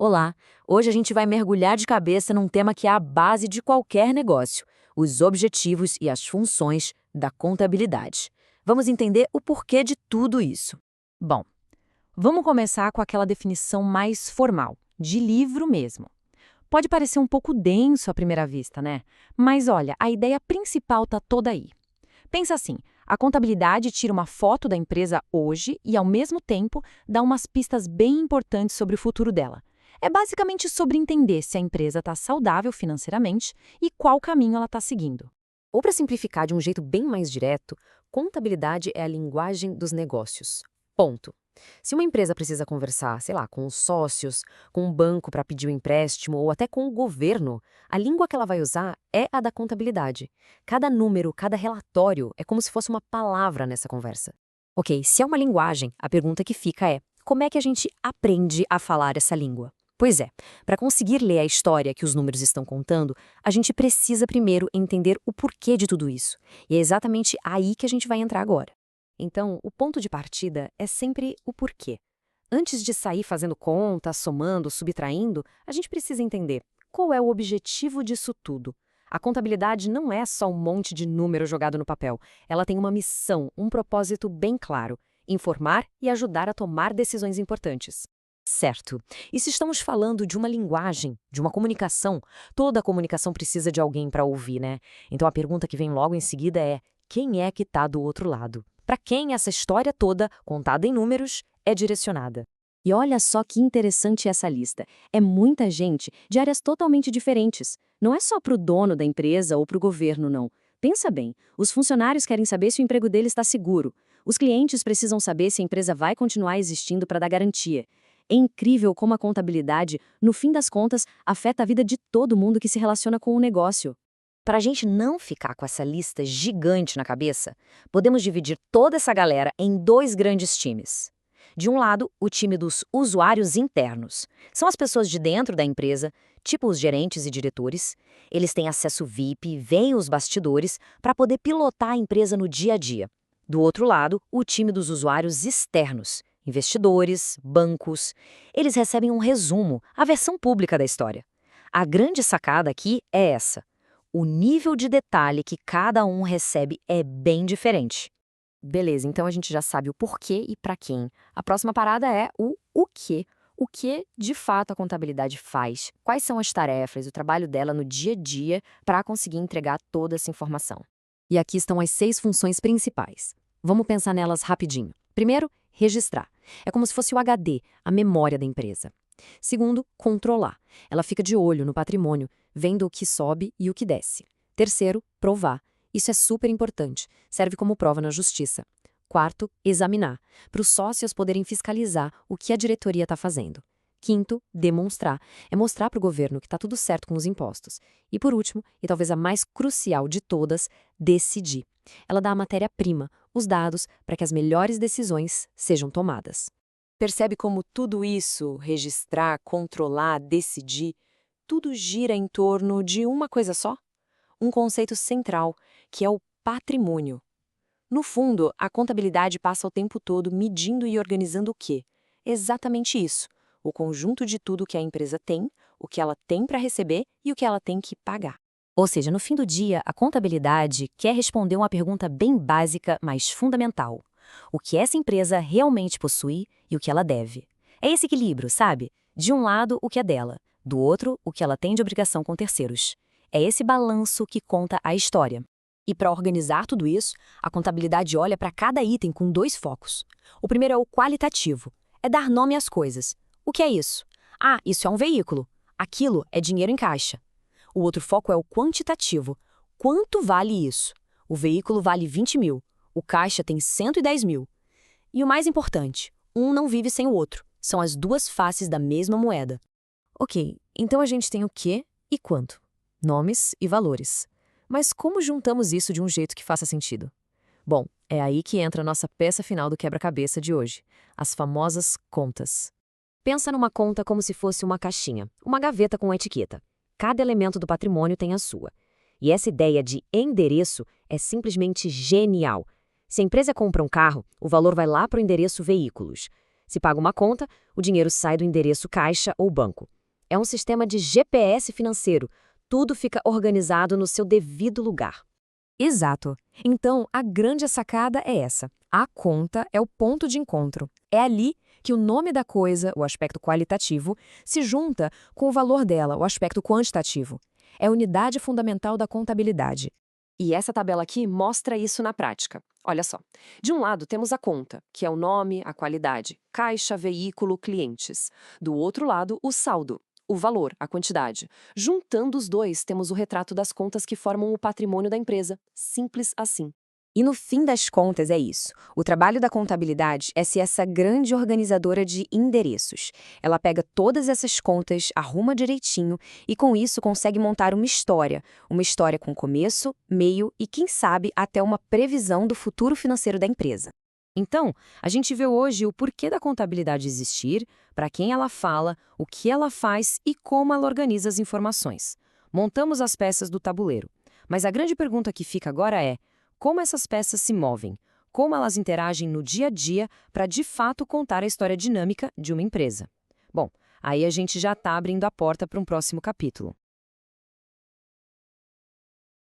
Olá! Hoje a gente vai mergulhar de cabeça num tema que é a base de qualquer negócio: os objetivos e as funções da contabilidade. Vamos entender o porquê de tudo isso. Bom, vamos começar com aquela definição mais formal, de livro mesmo. Pode parecer um pouco denso à primeira vista, né? Mas olha, a ideia principal está toda aí. Pensa assim, a contabilidade tira uma foto da empresa hoje e, ao mesmo tempo, dá umas pistas bem importantes sobre o futuro dela. É basicamente sobre entender se a empresa está saudável financeiramente e qual caminho ela está seguindo. Ou, para simplificar de um jeito bem mais direto, contabilidade é a linguagem dos negócios. Ponto. Se uma empresa precisa conversar, sei lá, com os sócios, com um banco para pedir um empréstimo ou até com o governo, a língua que ela vai usar é a da contabilidade. Cada número, cada relatório é como se fosse uma palavra nessa conversa. Ok, se é uma linguagem, a pergunta que fica é: como é que a gente aprende a falar essa língua? Pois é, para conseguir ler a história que os números estão contando, a gente precisa primeiro entender o porquê de tudo isso. E é exatamente aí que a gente vai entrar agora. Então, o ponto de partida é sempre o porquê. Antes de sair fazendo conta, somando, subtraindo, a gente precisa entender qual é o objetivo disso tudo. A contabilidade não é só um monte de número jogado no papel. Ela tem uma missão, um propósito bem claro: informar e ajudar a tomar decisões importantes. Certo. E se estamos falando de uma linguagem, de uma comunicação, toda comunicação precisa de alguém para ouvir, né? Então a pergunta que vem logo em seguida é: quem é que está do outro lado? Para quem essa história toda, contada em números, é direcionada? E olha só que interessante essa lista. É muita gente de áreas totalmente diferentes. Não é só para o dono da empresa ou para o governo, não. Pensa bem, os funcionários querem saber se o emprego deles está seguro. Os clientes precisam saber se a empresa vai continuar existindo para dar garantia. É incrível como a contabilidade, no fim das contas, afeta a vida de todo mundo que se relaciona com o negócio. Para a gente não ficar com essa lista gigante na cabeça, podemos dividir toda essa galera em dois grandes times. De um lado, o time dos usuários internos. São as pessoas de dentro da empresa, tipo os gerentes e diretores. Eles têm acesso VIP, veem os bastidores para poder pilotar a empresa no dia a dia. Do outro lado, o time dos usuários externos. Investidores, bancos. Eles recebem um resumo, a versão pública da história. A grande sacada aqui é essa: o nível de detalhe que cada um recebe é bem diferente. Beleza, então a gente já sabe o porquê e para quem. A próxima parada é o quê. O que, de fato, a contabilidade faz? Quais são as tarefas, o trabalho dela no dia a dia para conseguir entregar toda essa informação? E aqui estão as 6 funções principais. Vamos pensar nelas rapidinho. Primeiro, registrar. É como se fosse o HD, a memória da empresa. Segundo, controlar. Ela fica de olho no patrimônio, vendo o que sobe e o que desce. Terceiro, provar. Isso é super importante, serve como prova na justiça. Quarto, examinar, para os sócios poderem fiscalizar o que a diretoria está fazendo. Quinto, demonstrar. É mostrar para o governo que está tudo certo com os impostos. E por último, e talvez a mais crucial de todas, decidir. Ela dá a matéria-prima, os dados, para que as melhores decisões sejam tomadas. Percebe como tudo isso, registrar, controlar, decidir, tudo gira em torno de uma coisa só? Um conceito central, que é o patrimônio. No fundo, a contabilidade passa o tempo todo medindo e organizando o quê? Exatamente isso: o conjunto de tudo que a empresa tem, o que ela tem para receber e o que ela tem que pagar. Ou seja, no fim do dia, a contabilidade quer responder uma pergunta bem básica, mas fundamental: o que essa empresa realmente possui e o que ela deve. É esse equilíbrio, sabe? De um lado, o que é dela, do outro, o que ela tem de obrigação com terceiros. É esse balanço que conta a história. E para organizar tudo isso, a contabilidade olha para cada item com 2 focos. O primeiro é o qualitativo, é dar nome às coisas. O que é isso? Ah, isso é um veículo. Aquilo é dinheiro em caixa. O outro foco é o quantitativo. Quanto vale isso? O veículo vale 20 mil, o caixa tem 110 mil. E o mais importante, um não vive sem o outro. São as 2 faces da mesma moeda. Ok, então a gente tem o quê e quanto. Nomes e valores. Mas como juntamos isso de um jeito que faça sentido? Bom, é aí que entra a nossa peça final do quebra-cabeça de hoje, as famosas contas. Pensa numa conta como se fosse uma caixinha, uma gaveta com etiqueta. Cada elemento do patrimônio tem a sua. E essa ideia de endereço é simplesmente genial. Se a empresa compra um carro, o valor vai lá para o endereço veículos. Se paga uma conta, o dinheiro sai do endereço caixa ou banco. É um sistema de GPS financeiro. Tudo fica organizado no seu devido lugar. Exato. Então, a grande sacada é essa. A conta é o ponto de encontro. É ali que o nome da coisa, o aspecto qualitativo, se junta com o valor dela, o aspecto quantitativo. É a unidade fundamental da contabilidade. E essa tabela aqui mostra isso na prática. Olha só. De um lado temos a conta, que é o nome, a qualidade, caixa, veículo, clientes. Do outro lado, o saldo, o valor, a quantidade. Juntando os dois, temos o retrato das contas que formam o patrimônio da empresa. Simples assim. E no fim das contas é isso. O trabalho da contabilidade é ser essa grande organizadora de endereços. Ela pega todas essas contas, arruma direitinho e com isso consegue montar uma história. Uma história com começo, meio e, quem sabe, até uma previsão do futuro financeiro da empresa. Então, a gente vê hoje o porquê da contabilidade existir, para quem ela fala, o que ela faz e como ela organiza as informações. Montamos as peças do tabuleiro. Mas a grande pergunta que fica agora é: como essas peças se movem? Como elas interagem no dia a dia para, de fato, contar a história dinâmica de uma empresa? Bom, aí a gente já está abrindo a porta para um próximo capítulo.